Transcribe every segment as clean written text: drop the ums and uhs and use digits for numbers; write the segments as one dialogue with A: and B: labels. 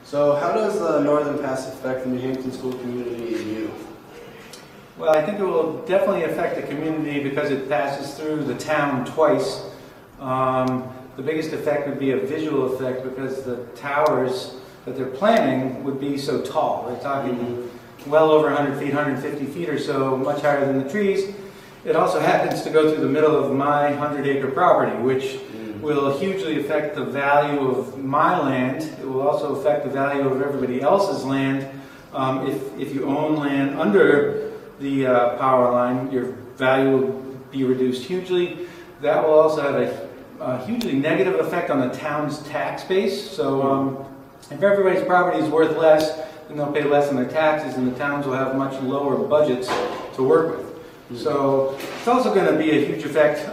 A: So how does the Northernpass affect the New Hampton school community and you?
B: Well, I think it will definitely affect the community because it passes through the town twice. The biggest effect would be a visual effect because the towers that they're planning would be so tall. They're talking well over 100 feet, 150 feet or so, much higher than the trees. It also happens to go through the middle of my 100-acre property, which will hugely affect the value of my land. It will also affect the value of everybody else's land. If you own land under the power line, your value will be reduced hugely. That will also have a hugely negative effect on the town's tax base. So if everybody's property is worth less, then they'll pay less in their taxes, and the towns will have much lower budgets to work with. So it's also going to be a huge effect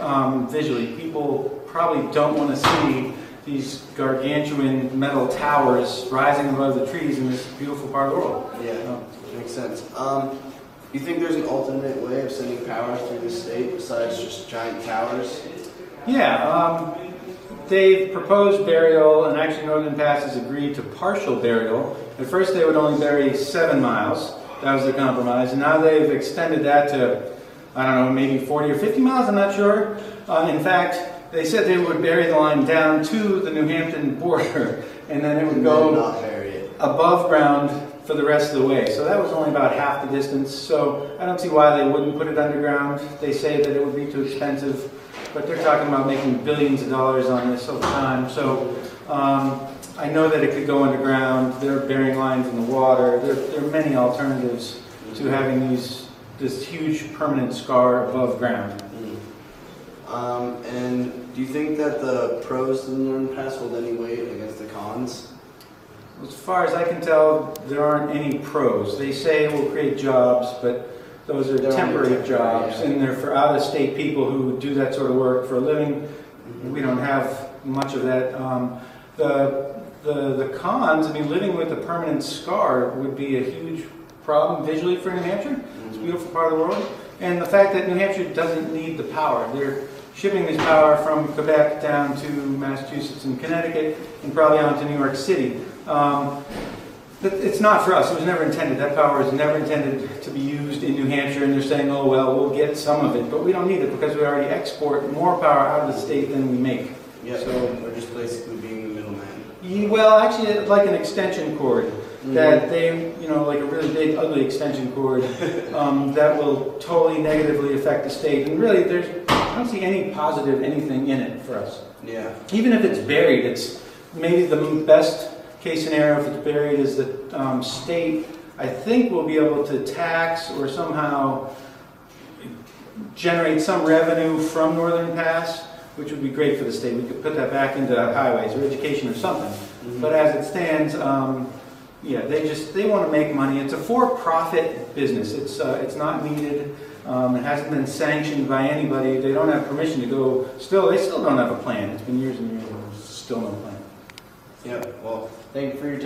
B: visually. People probably don't want to see these gargantuan metal towers rising above the trees in this beautiful part of the world.
A: Yeah, makes sense. Do you think there's an alternate way of sending power through the state besides just giant towers?
B: Yeah, they've proposed burial, and actually Northernpass has agreed to partial burial. At first they would only bury 7 miles. That was the compromise, and now they've extended that to, I don't know, maybe 40 or 50 miles, I'm not sure. In fact, they said they would bury the line down to the New Hampton border, and then it would go above ground for the rest of the way. So that was only about half the distance, so I don't see why they wouldn't put it underground. They say that it would be too expensive, but they're talking about making billions of dollars on this over time. So I know that it could go underground. They're burying lines in the water. There are many alternatives to having this huge permanent scar above ground.
A: And do you think that the pros to the Northernpass hold any weight against the cons?
B: As far as I can tell, there aren't any pros. They say it will create jobs, but those are temporary jobs, and they're for out-of-state people who do that sort of work for a living. We don't have much of that. The cons, I mean, living with a permanent scar would be a huge problem visually for New Hampshire. It's a beautiful part of the world. And the fact that New Hampshire doesn't need the power. They're shipping this power from Quebec down to Massachusetts and Connecticut and probably on to New York City. It's not for us. It was never intended. That power is never intended to be used in New Hampshire, and they're saying, oh, well, we'll get some of it, but we don't need it because we already export more power out of the state than we make.
A: Yeah, so we're just basically being the middleman.
B: Well, actually, like an extension cord that they, like a really big, ugly extension cord that will totally negatively affect the state. And really, I don't see any positive anything in it for us.
A: Yeah.
B: Even if it's buried, it's maybe the best case scenario if it's buried is the state, I think, will be able to tax or somehow generate some revenue from Northernpass, which would be great for the state. We could put that back into highways or education or something. But as it stands, yeah, they want to make money. It's a for-profit business. It's not needed. It hasn't been sanctioned by anybody. They don't have permission to go. They still don't have a plan. It's been years and years and there's still no plan.
A: Yeah. Well, thank you for your time.